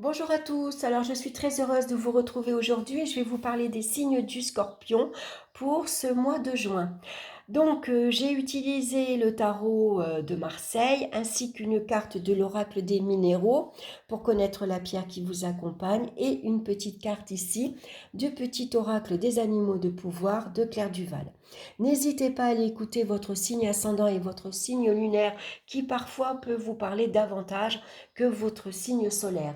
Bonjour à tous, alors je suis très heureuse de vous retrouver aujourd'hui et je vais vous parler des signes du Scorpion pour ce mois de juin. Donc j'ai utilisé le tarot de Marseille ainsi qu'une carte de l'oracle des minéraux pour connaître la pierre qui vous accompagne et une petite carte ici du petit oracle des animaux de pouvoir de Claire Duval. N'hésitez pas à aller écouter votre signe ascendant et votre signe lunaire qui parfois peut vous parler davantage que votre signe solaire.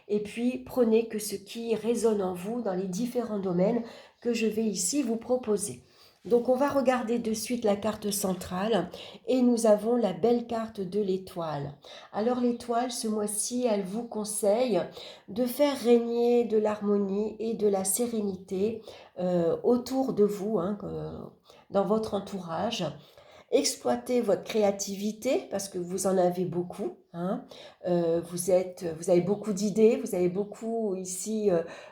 Et puis, prenez que ce qui résonne en vous dans les différents domaines que je vais ici vous proposer. Donc, on va regarder de suite la carte centrale et nous avons la belle carte de l'étoile. Alors, l'étoile, ce mois-ci, elle vous conseille de faire régner de l'harmonie et de la sérénité autour de vous, dans votre entourage. Exploitez votre créativité parce que vous en avez beaucoup. Vous avez beaucoup d'idées, vous avez beaucoup ici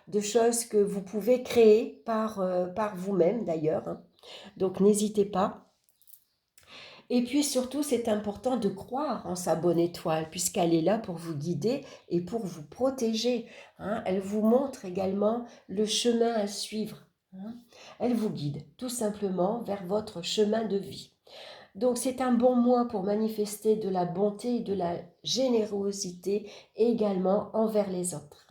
de choses que vous pouvez créer par vous-même d'ailleurs. Donc n'hésitez pas. Et puis surtout, c'est important de croire en sa bonne étoile puisqu'elle est là pour vous guider et pour vous protéger. Elle vous montre également le chemin à suivre. Elle vous guide tout simplement vers votre chemin de vie. Donc c'est un bon mois pour manifester de la bonté et de la générosité également envers les autres.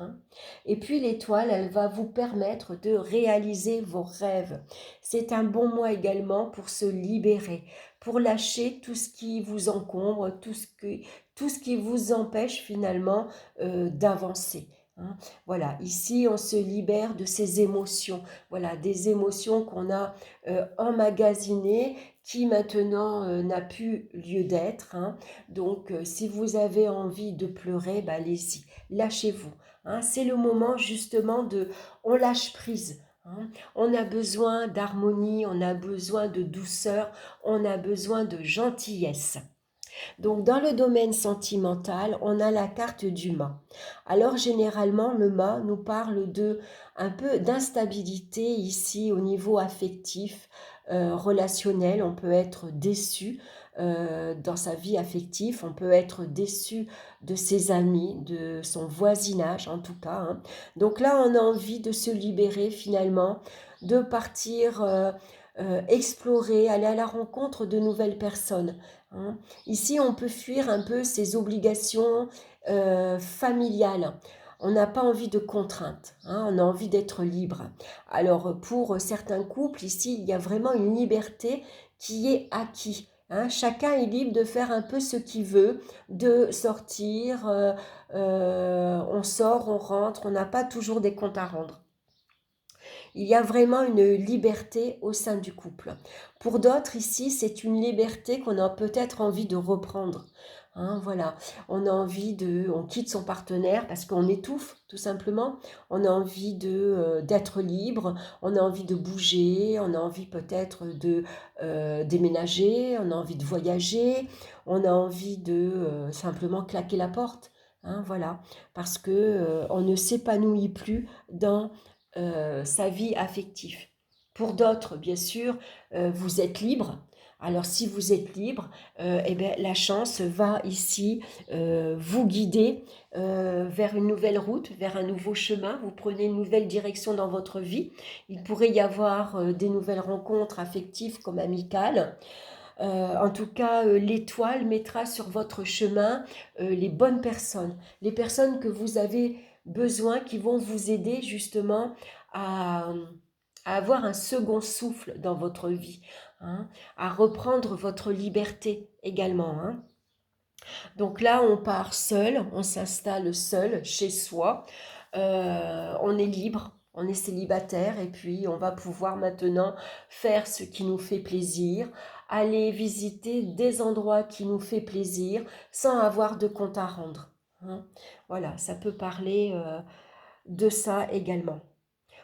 Et puis l'étoile, elle va vous permettre de réaliser vos rêves. C'est un bon mois également pour se libérer, pour lâcher tout ce qui vous encombre, tout ce qui vous empêche finalement d'avancer. Voilà, ici on se libère de ces émotions, voilà, des émotions qu'on a emmagasinées qui maintenant n'a plus lieu d'être. Donc, si vous avez envie de pleurer, bah, allez-y, lâchez-vous. C'est le moment justement de... On lâche prise. On a besoin d'harmonie, on a besoin de douceur, on a besoin de gentillesse. Donc, dans le domaine sentimental, on a la carte du mât. Alors, généralement, le mât nous parle de un peu d'instabilité ici au niveau affectif, relationnel. On peut être déçu dans sa vie affective, on peut être déçu de ses amis, de son voisinage en tout cas. Donc là, on a envie de se libérer finalement, de partir explorer, aller à la rencontre de nouvelles personnes. Ici, on peut fuir un peu ses obligations familiales. On n'a pas envie de contraintes, on a envie d'être libre. Alors, pour certains couples, ici, il y a vraiment une liberté qui est acquise. Chacun est libre de faire un peu ce qu'il veut, de sortir, on sort, on rentre, on n'a pas toujours des comptes à rendre. Il y a vraiment une liberté au sein du couple. Pour d'autres, ici, c'est une liberté qu'on a peut-être envie de reprendre. Voilà, on quitte son partenaire parce qu'on étouffe, tout simplement. On a envie d'être libre, on a envie de bouger, on a envie peut-être de déménager, on a envie de voyager, on a envie de simplement claquer la porte. Voilà, parce que on ne s'épanouit plus dans sa vie affective. Pour d'autres, bien sûr, vous êtes libre. Alors si vous êtes libre, eh bien, la chance va ici vous guider vers une nouvelle route, vers un nouveau chemin. Vous prenez une nouvelle direction dans votre vie. Il pourrait y avoir des nouvelles rencontres affectives comme amicales. En tout cas, l'étoile mettra sur votre chemin les bonnes personnes, les personnes que vous avez besoin, qui vont vous aider justement à, à avoir un second souffle dans votre vie, à reprendre votre liberté également. Donc là, on part seul, on s'installe seul chez soi, on est libre. On est célibataire et puis on va pouvoir maintenant faire ce qui nous fait plaisir, aller visiter des endroits qui nous fait plaisir sans avoir de compte à rendre. Voilà, ça peut parler de ça également.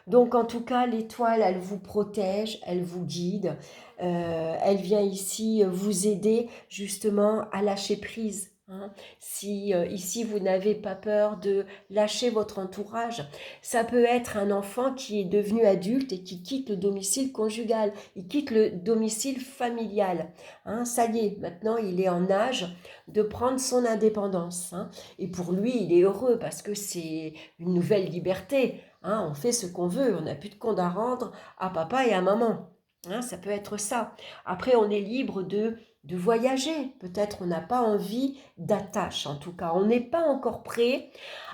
Donc en tout cas, l'étoile, elle vous protège, elle vous guide, elle vient ici vous aider justement à lâcher prise. hein. Si ici vous n'avez pas peur de lâcher votre entourage, ça peut être un enfant qui est devenu adulte et qui quitte le domicile conjugal, il quitte le domicile familial, hein. Ça y est, maintenant il est en âge de prendre son indépendance, hein. Et pour lui, il est heureux parce que c'est une nouvelle liberté, hein. On fait ce qu'on veut, on n'a plus de compte à rendre à papa et à maman, hein. Ça peut être ça. Après, on est libre de voyager. Peut-être on n'a pas envie d'attache, en tout cas. On n'est pas encore prêt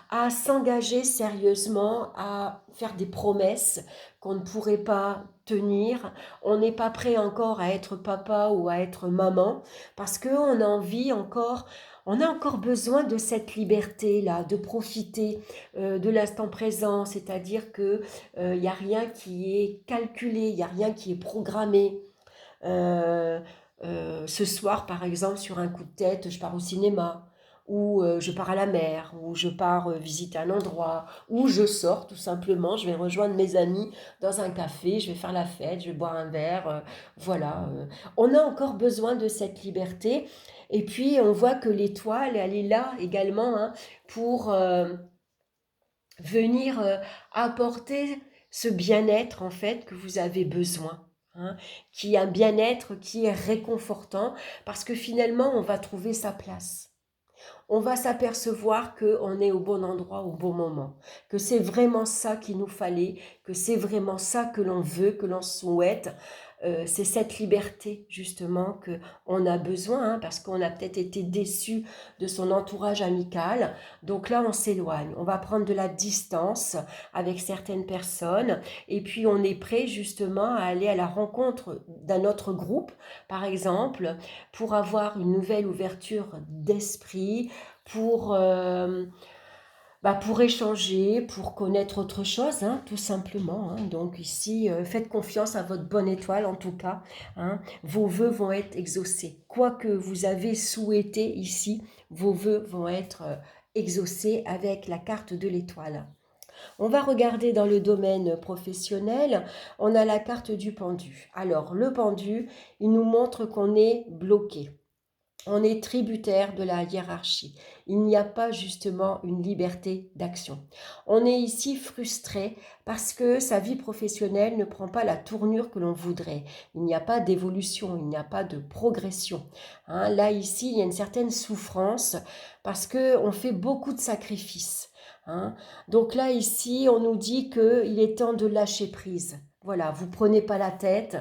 à s'engager sérieusement, à faire des promesses qu'on ne pourrait pas tenir. On n'est pas prêt encore à être papa ou à être maman parce qu'on a envie encore, on a encore besoin de cette liberté-là, de profiter de l'instant présent, c'est-à-dire que il n'y a rien qui est calculé, il n'y a rien qui est programmé. Euh, Ce soir, par exemple, sur un coup de tête, je pars au cinéma, ou je pars à la mer, ou je pars visiter un endroit, ou je sors tout simplement, je vais rejoindre mes amis dans un café, je vais faire la fête, je vais boire un verre, voilà. On a encore besoin de cette liberté, et puis on voit que l'étoile, elle est là également, hein, pour venir apporter ce bien-être en fait que vous avez besoin, hein, qui est un bien-être qui est réconfortant parce que finalement on va trouver sa place. On va s'apercevoir qu'on est au bon endroit au bon moment, que c'est vraiment ça qu'il nous fallait, que c'est vraiment ça que l'on veut, que l'on souhaite. C'est cette liberté justement que on a besoin, hein, parce qu'on a peut-être été déçu de son entourage amical. Donc là, on s'éloigne, on va prendre de la distance avec certaines personnes et puis on est prêt justement à aller à la rencontre d'un autre groupe, par exemple, pour avoir une nouvelle ouverture d'esprit, pour, pour échanger, pour connaître autre chose, hein, tout simplement, hein. Donc ici, faites confiance à votre bonne étoile en tout cas, hein. Vos vœux vont être exaucés. Quoi que vous avez souhaité ici, vos vœux vont être exaucés avec la carte de l'étoile. On va regarder dans le domaine professionnel, on a la carte du pendu. Alors le pendu, il nous montre qu'on est bloqué. On est tributaire de la hiérarchie. Il n'y a pas justement une liberté d'action. On est ici frustré parce que sa vie professionnelle ne prend pas la tournure que l'on voudrait. Il n'y a pas d'évolution, il n'y a pas de progression, hein. Là, ici, il y a une certaine souffrance parce qu'on fait beaucoup de sacrifices, hein. Donc là, ici, on nous dit qu'il est temps de lâcher prise. Voilà, vous prenez pas la tête,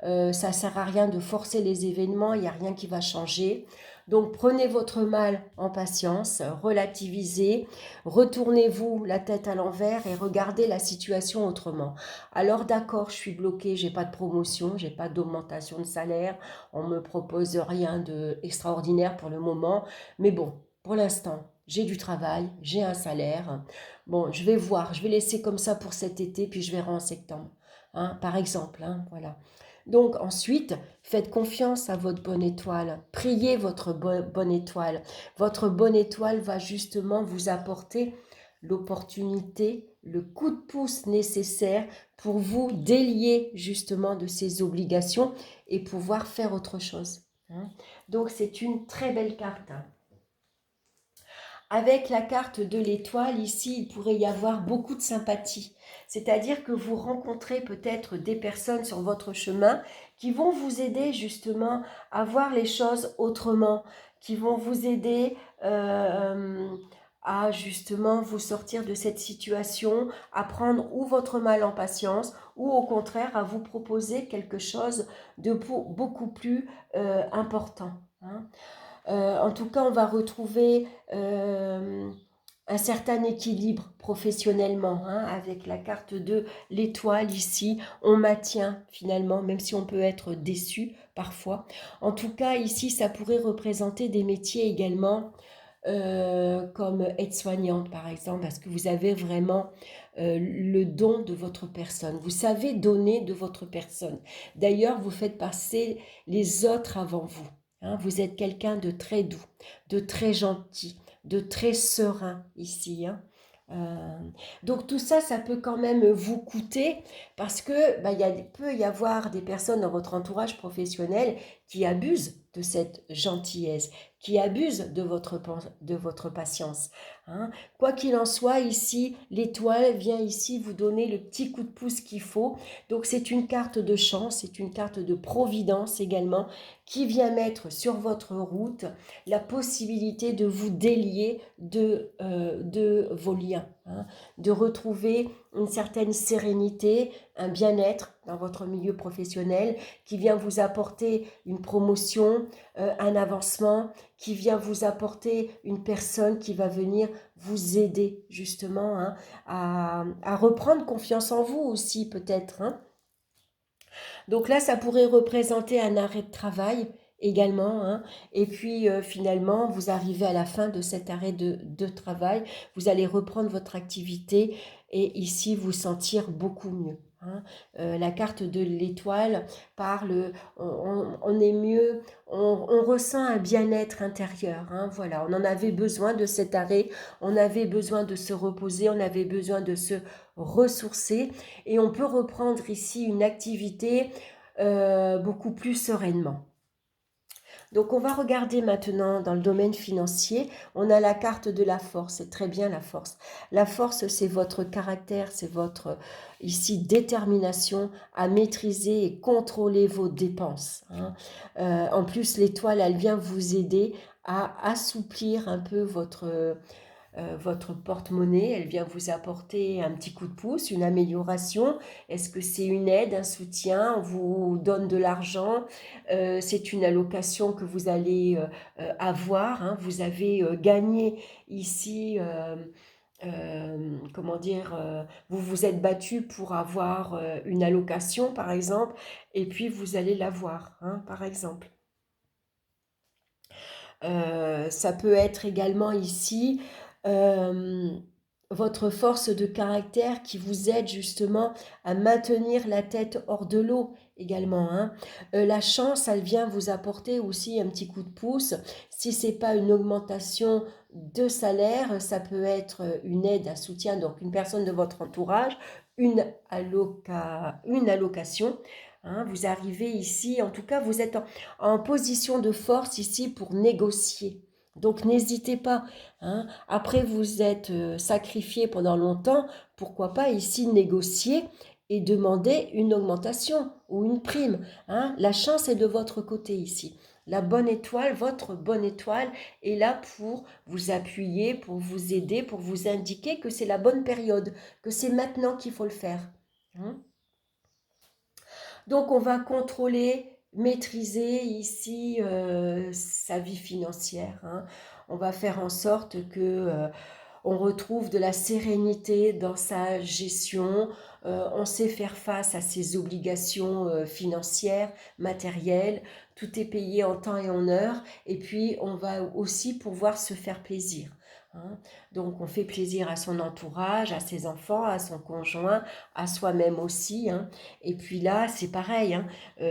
ça sert à rien de forcer les événements, il n'y a rien qui va changer. Donc prenez votre mal en patience, relativisez, retournez-vous la tête à l'envers et regardez la situation autrement. Alors d'accord, je suis bloquée, j'ai pas de promotion, j'ai pas d'augmentation de salaire, on me propose rien de extraordinaire pour le moment, mais bon, pour l'instant, j'ai du travail, j'ai un salaire. Bon, je vais voir, je vais laisser comme ça pour cet été, puis je verrai en septembre, hein, par exemple, hein, voilà. Donc ensuite, faites confiance à votre bonne étoile. Priez votre bonne étoile. Votre bonne étoile va justement vous apporter l'opportunité, le coup de pouce nécessaire pour vous délier justement de ces obligations et pouvoir faire autre chose, hein. Donc c'est une très belle carte. Avec la carte de l'étoile, ici, il pourrait y avoir beaucoup de sympathie. C'est-à-dire que vous rencontrez peut-être des personnes sur votre chemin qui vont vous aider justement à voir les choses autrement, qui vont vous aider à justement vous sortir de cette situation, à prendre ou votre mal en patience, ou au contraire à vous proposer quelque chose de beaucoup plus important, hein. En tout cas, on va retrouver un certain équilibre professionnellement, hein, avec la carte de l'étoile ici. On maintient finalement, même si on peut être déçu parfois. En tout cas, ici, ça pourrait représenter des métiers également comme aide-soignante par exemple, parce que vous avez vraiment le don de votre personne. Vous savez donner de votre personne. D'ailleurs, vous faites passer les autres avant vous, hein. Vous êtes quelqu'un de très doux, de très gentil, de très serein ici, hein. Euh, donc tout ça, ça peut quand même vous coûter parce que peut y avoir des personnes dans votre entourage professionnel qui abusent de cette gentillesse, qui abusent de votre patience. Hein. Quoi qu'il en soit, ici, l'étoile vient ici vous donner le petit coup de pouce qu'il faut. Donc c'est une carte de chance, c'est une carte de providence également, qui vient mettre sur votre route la possibilité de vous délier de vos liens, hein, de retrouver une certaine sérénité, un bien-être dans votre milieu professionnel qui vient vous apporter une promotion, un avancement, qui vient vous apporter une personne qui va venir vous aider justement, hein, à reprendre confiance en vous aussi peut-être, hein. Donc là, ça pourrait représenter un arrêt de travail également, hein. Et puis finalement, vous arrivez à la fin de cet arrêt de travail, vous allez reprendre votre activité et ici vous sentir beaucoup mieux, hein. La carte de l'étoile parle, on est mieux, on ressent un bien-être intérieur, hein, voilà, on en avait besoin de cet arrêt, on avait besoin de se reposer, on avait besoin de se ressourcer et on peut reprendre ici une activité beaucoup plus sereinement. Donc on va regarder maintenant dans le domaine financier, on a la carte de la force, c'est très bien la force. La force, c'est votre caractère, c'est votre ici détermination à maîtriser et contrôler vos dépenses, hein. En plus, l'étoile, elle vient vous aider à assouplir un peu votre porte-monnaie, elle vient vous apporter un petit coup de pouce, une amélioration. Est-ce que c'est une aide, un soutien, on vous donne de l'argent, c'est une allocation que vous allez avoir, hein. Vous avez gagné ici, comment dire, vous vous êtes battu pour avoir une allocation par exemple, et puis vous allez l'avoir, hein, par exemple. Ça peut être également ici euh, votre force de caractère qui vous aide justement à maintenir la tête hors de l'eau également, hein. La chance, elle vient vous apporter aussi un petit coup de pouce. Si c'est pas une augmentation de salaire, ça peut être une aide, un soutien, donc une personne de votre entourage, une allocation. Hein, vous arrivez ici, en tout cas, vous êtes en position de force ici pour négocier. Donc n'hésitez pas, hein. Après vous êtes sacrifié pendant longtemps, pourquoi pas ici négocier et demander une augmentation ou une prime, hein. La chance est de votre côté ici. La bonne étoile, votre bonne étoile est là pour vous appuyer, pour vous aider, pour vous indiquer que c'est la bonne période, que c'est maintenant qu'il faut le faire, hein. Donc, on va contrôler, maîtriser ici sa vie financière, hein. On va faire en sorte que on retrouve de la sérénité dans sa gestion. On sait faire face à ses obligations financières, matérielles. Tout est payé en temps et en heure. Et puis, on va aussi pouvoir se faire plaisir, hein. Donc, on fait plaisir à son entourage, à ses enfants, à son conjoint, à soi-même aussi, hein. Et puis là, c'est pareil, hein,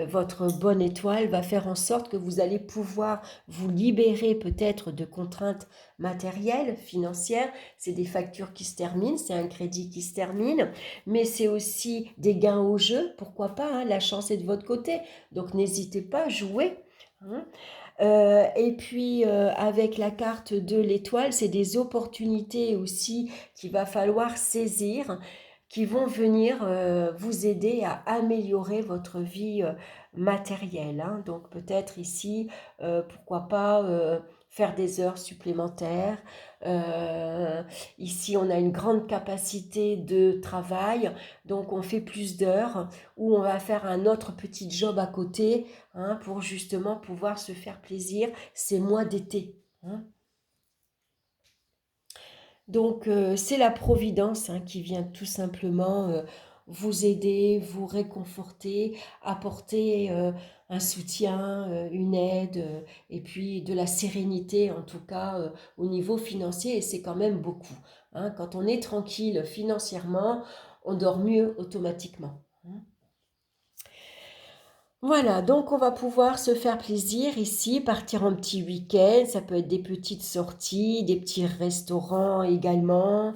votre bonne étoile va faire en sorte que vous allez pouvoir vous libérer peut-être de contraintes matérielles, financières. C'est des factures qui se terminent, c'est un crédit qui se termine, mais c'est aussi des gains au jeu, pourquoi pas, hein, la chance est de votre côté, donc n'hésitez pas à jouer, hein. Et puis avec la carte de l'étoile, c'est des opportunités aussi qu'il va falloir saisir, qui vont venir vous aider à améliorer votre vie matérielle, hein. Donc peut-être ici, pourquoi pas faire des heures supplémentaires. Euh, Ici, on a une grande capacité de travail, donc on fait plus d'heures ou on va faire un autre petit job à côté, hein, pour justement pouvoir se faire plaisir ces mois d'été, hein. Donc, c'est la providence, hein, qui vient tout simplement vous aider, vous réconforter, apporter un soutien, une aide, et puis de la sérénité, en tout cas au niveau financier, et c'est quand même beaucoup, hein. Quand on est tranquille financièrement, on dort mieux automatiquement, hein. Voilà, donc on va pouvoir se faire plaisir ici, partir en petit week-end, ça peut être des petites sorties, des petits restaurants également,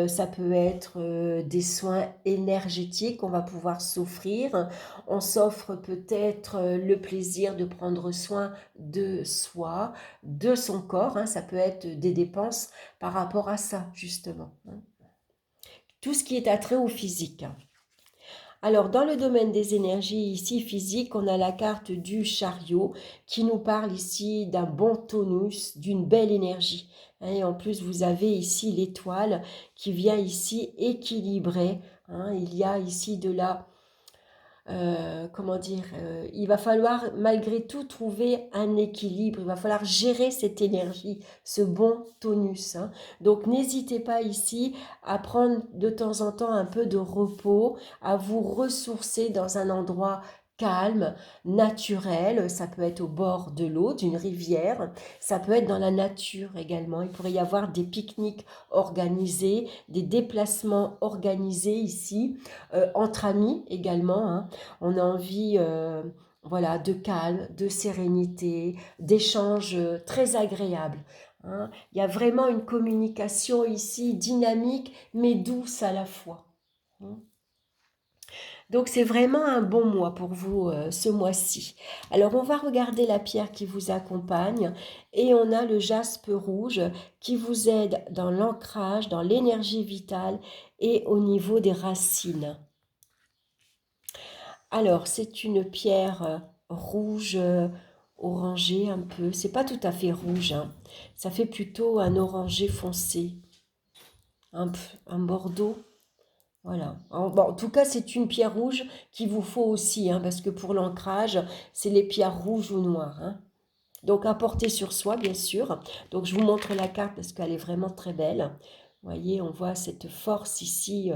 ça peut être des soins énergétiques qu'on va pouvoir s'offrir. On s'offre peut-être le plaisir de prendre soin de soi, de son corps, hein, ça peut être des dépenses par rapport à ça, justement, hein. Tout ce qui est attrait au physique. Alors, dans le domaine des énergies ici physiques, on a la carte du chariot qui nous parle ici d'un bon tonus, d'une belle énergie. Et en plus, vous avez ici l'étoile qui vient ici équilibrer, hein. Il y a ici de la comment dire, il va falloir malgré tout trouver un équilibre, il va falloir gérer cette énergie, ce bon tonus, hein. Donc n'hésitez pas ici à prendre de temps en temps un peu de repos, à vous ressourcer dans un endroit calme, naturel, ça peut être au bord de l'eau, d'une rivière, ça peut être dans la nature également. Il pourrait y avoir des pique-niques organisés, des déplacements organisés ici, entre amis également, hein. On a envie voilà, de calme, de sérénité, d'échanges très agréables, hein. Il y a vraiment une communication ici dynamique mais douce à la fois, hein. Donc c'est vraiment un bon mois pour vous ce mois-ci. Alors on va regarder la pierre qui vous accompagne et on a le jaspe rouge qui vous aide dans l'ancrage, dans l'énergie vitale et au niveau des racines. Alors, c'est une pierre rouge, orangée un peu. C'est pas tout à fait rouge, hein. Ça fait plutôt un orangé foncé, un bordeaux. Voilà. Bon, en tout cas, c'est une pierre rouge qu'il vous faut aussi, hein, parce que pour l'ancrage, c'est les pierres rouges ou noires, hein. Donc, à porter sur soi, bien sûr. Donc, je vous montre la carte parce qu'elle est vraiment très belle. Vous voyez, on voit cette force ici.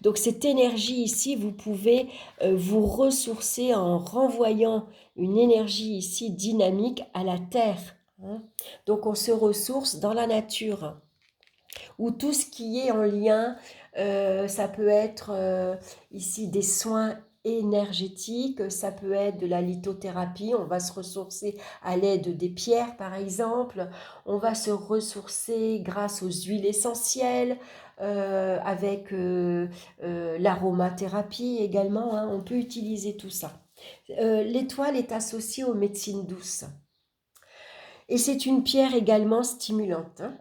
Donc, cette énergie ici, vous pouvez vous ressourcer en renvoyant une énergie ici dynamique à la terre, hein. Donc, on se ressource dans la nature ou tout ce qui est en lien, ça peut être ici des soins énergétiques, ça peut être de la lithothérapie, on va se ressourcer à l'aide des pierres par exemple, on va se ressourcer grâce aux huiles essentielles, avec l'aromathérapie également, hein, on peut utiliser tout ça. L'étoile est associée aux médecines douces et c'est une pierre également stimulante, hein.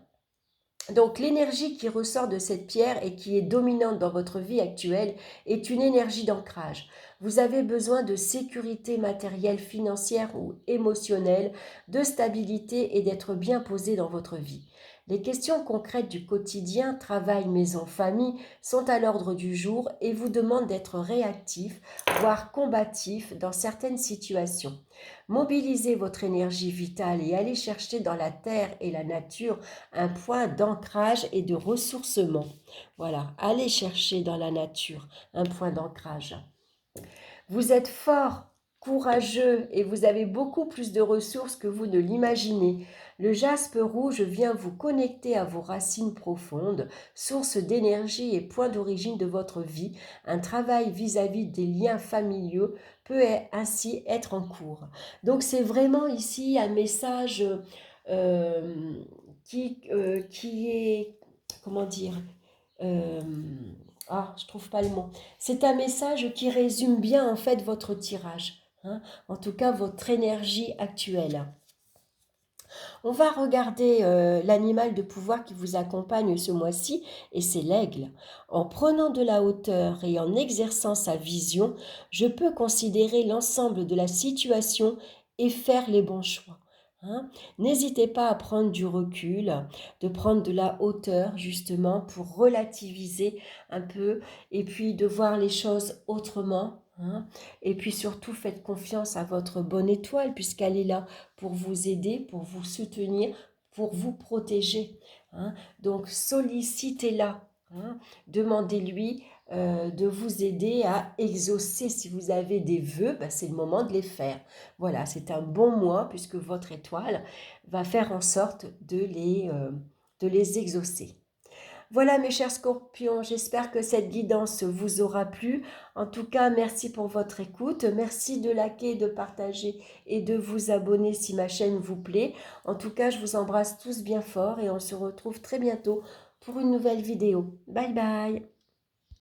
Donc l'énergie qui ressort de cette pierre et qui est dominante dans votre vie actuelle est une énergie d'ancrage. Vous avez besoin de sécurité matérielle, financière ou émotionnelle, de stabilité et d'être bien posé dans votre vie. Les questions concrètes du quotidien, travail, maison, famille, sont à l'ordre du jour et vous demandent d'être réactif, voire combatif dans certaines situations. Mobilisez votre énergie vitale et allez chercher dans la terre et la nature un point d'ancrage et de ressourcement. Voilà, allez chercher dans la nature un point d'ancrage. Vous êtes fort, courageux et vous avez beaucoup plus de ressources que vous ne l'imaginez. Le jaspe rouge vient vous connecter à vos racines profondes, source d'énergie et point d'origine de votre vie. Un travail vis-à-vis des liens familiaux peut ainsi être en cours. Donc c'est vraiment ici un message euh, qui est, comment dire, euh, je trouve pas le mot. C'est un message qui résume bien en fait votre tirage, hein, en tout cas votre énergie actuelle. On va regarder l'animal de pouvoir qui vous accompagne ce mois-ci et c'est l'aigle. En prenant de la hauteur et en exerçant sa vision, je peux considérer l'ensemble de la situation et faire les bons choix, hein. N'hésitez pas à prendre du recul, de prendre de la hauteur justement pour relativiser un peu et puis de voir les choses autrement, hein. Et puis surtout faites confiance à votre bonne étoile puisqu'elle est là pour vous aider, pour vous soutenir, pour vous protéger, hein. Donc sollicitez-la, hein. Demandez-lui de vous aider à exaucer. Si vous avez des vœux, ben, c'est le moment de les faire. Voilà, c'est un bon mois puisque votre étoile va faire en sorte de les exaucer. Voilà mes chers scorpions, j'espère que cette guidance vous aura plu. En tout cas, merci pour votre écoute. Merci de liker, de partager et de vous abonner si ma chaîne vous plaît. En tout cas, je vous embrasse tous bien fort et on se retrouve très bientôt pour une nouvelle vidéo. Bye bye!